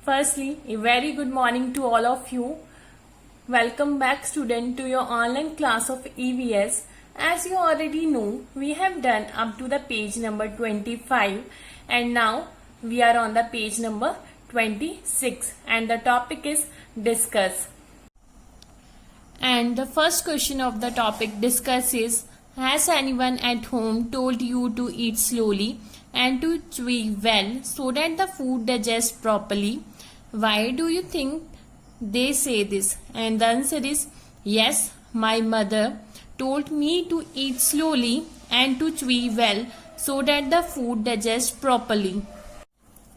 Firstly, a very good morning to all of you. Welcome back student to your online class of EVS. As you already know, we have done up to the page number 25 and now we are on the page number 26 and the topic is discuss. And the first question of the topic discuss is, has anyone at home told you to eat slowly and to chew well so that the food digests properly? Why do you think they say this? And the answer is yes, my mother told me to eat slowly and to chew well so that the food digests properly.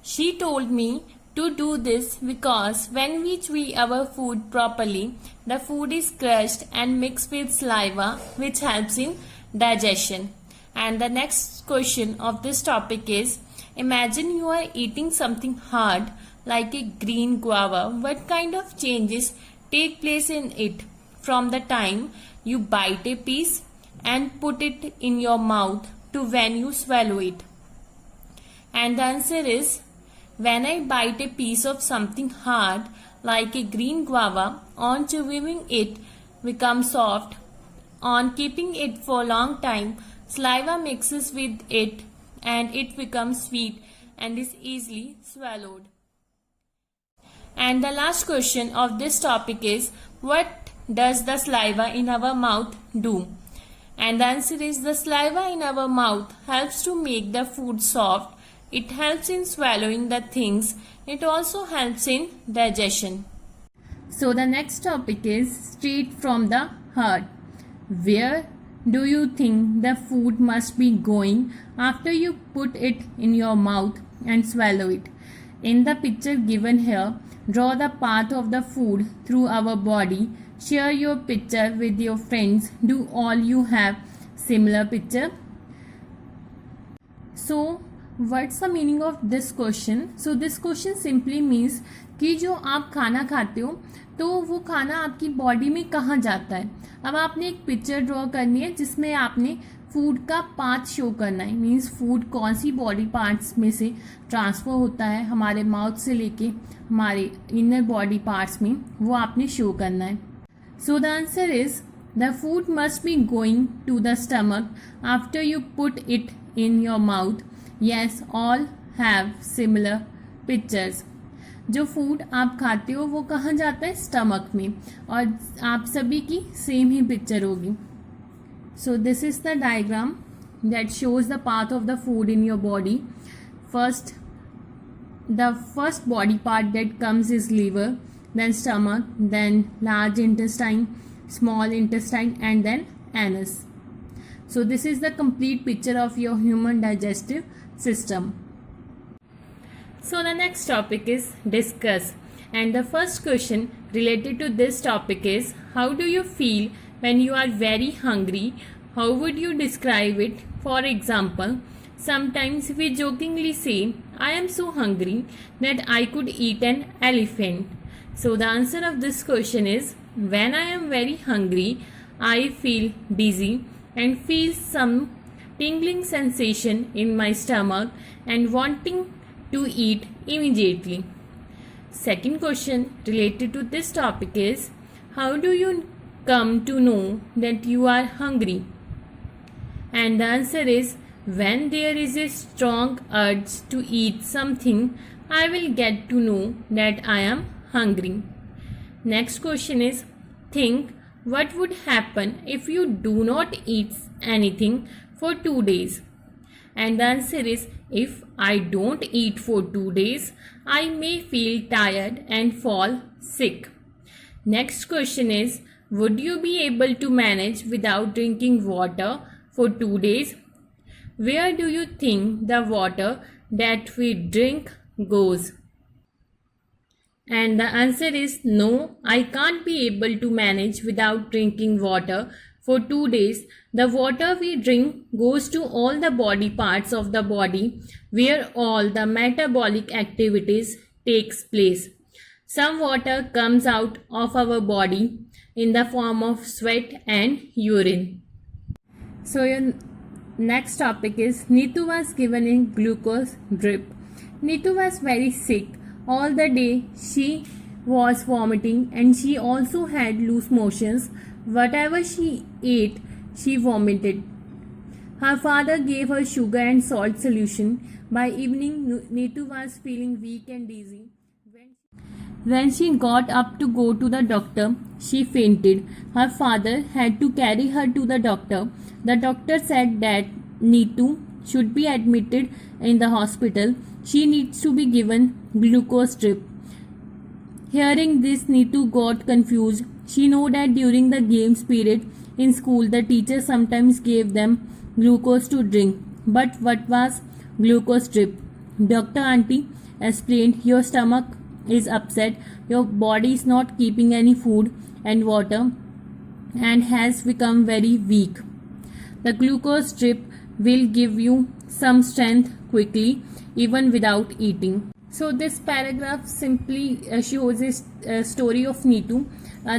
She told me to do this because when we chew our food properly, the food is crushed and mixed with saliva, which helps in digestion. And the next question of this topic is, imagine you are eating something hard like a green guava. What kind of changes take place in it from the time you bite a piece and put it in your mouth to when you swallow it? And the answer is, when I bite a piece of something hard like a green guava, on chewing it becomes soft. On keeping it for a long time, saliva mixes with it and it becomes sweet and is easily swallowed. And the last question of this topic is, what does the saliva in our mouth do? And the answer is, the saliva in our mouth helps to make the food soft. It helps in swallowing the things. It also helps in digestion. So the next topic is straight from the heart. Where do you think the food must be going after you put it in your mouth and swallow it? In the picture given here, draw the path of the food through our body. Share your picture with your friends. Do all you have similar picture? So, what's the meaning of this question? So, this question simply means कि जो आप खाना खाते हो तो वो खाना आपकी बॉडी में कहाँ जाता है. अब आपने एक पिक्चर ड्रॉ करनी है जिसमें आपने फूड का पाथ शो करना है. मीन्स फूड कौन सी बॉडी पार्ट्स में से ट्रांसफर होता है हमारे माउथ से लेके हमारे इनर बॉडी पार्ट्स में, वो आपने शो करना है. So the answer is, the food must be going to the stomach after you put it in your mouth. Yes, all have similar pictures. जो फूड आप खाते हो वो कहाँ जाता है? स्टमक में. और आप सभी की सेम ही पिक्चर होगी. So this is the diagram that shows the path of the food in your body. The first body part that comes is liver, then stomach, then large intestine, small intestine, and then anus. So this is the complete picture of your human digestive system. So the next topic is discuss. And the first question related to this topic is, how do you feel when you are very hungry? How would you describe it? For example, sometimes we jokingly say, I am so hungry that I could eat an elephant. So the answer of this question is, when I am very hungry, I feel dizzy and feel some tingling sensation in my stomach and wanting to eat immediately. Second question related to this topic is, how do you come to know that you are hungry? And the answer is, when there is a strong urge to eat something, I will get to know that I am hungry. Next question is, think what would happen if you do not eat anything for 2 days? And the answer is, if I don't eat for 2 days, I may feel tired and fall sick. Next question is, would you be able to manage without drinking water for 2 days? Where do you think the water that we drink goes? And the answer is, no, I can't be able to manage without drinking water for 2 days. The water we drink goes to all the body parts of the body where all the metabolic activities takes place. Some water comes out of our body in the form of sweat and urine. So your next topic is, Neetu was given a glucose drip. Neetu was very sick All the day she was vomiting and she also had loose motions. Whatever she ate, she vomited. Her father gave her sugar and salt solution. By evening, Neetu was feeling weak and dizzy. When she got up to go to the doctor, she fainted. Her father had to carry her to the doctor. The doctor said that Neetu should be admitted in the hospital. She needs to be given glucose drip. Hearing this, Neetu got confused. She knew that during the games period in school, the teacher sometimes gave them glucose to drink. But what was glucose drip? Dr. Auntie explained, your stomach is upset, your body is not keeping any food and water and has become very weak. The glucose drip will give you some strength quickly even without eating. So this paragraph simply shows a story of Neetu.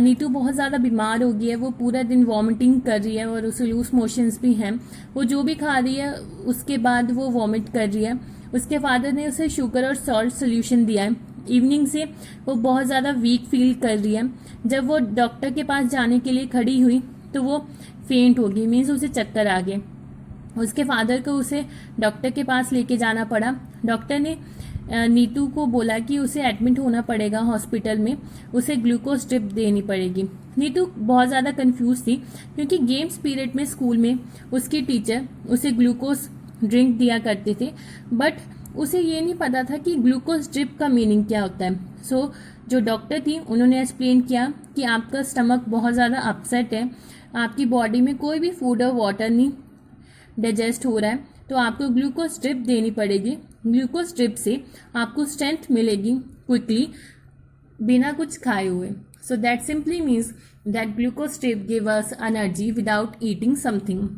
Neetu बहुत ज़्यादा बीमार हो गई है, वो पूरा दिन vomiting कर रही है और उसे लूज मोशंस भी हैं. वो जो भी खा रही है उसके बाद वो वॉमिट कर रही है. उसके फादर ने उसे शुगर और सॉल्ट सोल्यूशन दिया है. इवनिंग से वो बहुत ज़्यादा वीक फील कर रही है. जब वो डॉक्टर के पास जाने के लिए खड़ी हुई तो वो फेंट हो गई, मीन्स उसे चक्कर आ गए. उसके फादर को उसे डॉक्टर के पास लेके जाना पड़ा. डॉक्टर ने नीतू को बोला कि उसे एडमिट होना पड़ेगा हॉस्पिटल में, उसे ग्लूकोज ड्रिप देनी पड़ेगी. नीतू बहुत ज़्यादा कंफ्यूज थी क्योंकि गेम्स पीरियड में स्कूल में उसकी टीचर उसे ग्लूकोज ड्रिंक दिया करते थे, बट उसे ये नहीं पता था कि ग्लूकोज ड्रिप का मीनिंग क्या होता है. सो जो डॉक्टर थी उन्होंने एक्सप्लेन किया कि आपका स्टमक बहुत ज़्यादा अपसेट है, आपकी बॉडी में कोई भी फूड और वाटर नहीं डाइजेस्ट हो रहा है, तो आपको ग्लूकोज ड्रिप देनी पड़ेगी. ग्लूकोज ड्रिप से आपको स्ट्रेंथ मिलेगी क्विकली बिना कुछ खाए हुए. So that simply means that glucose drip give us energy without eating something.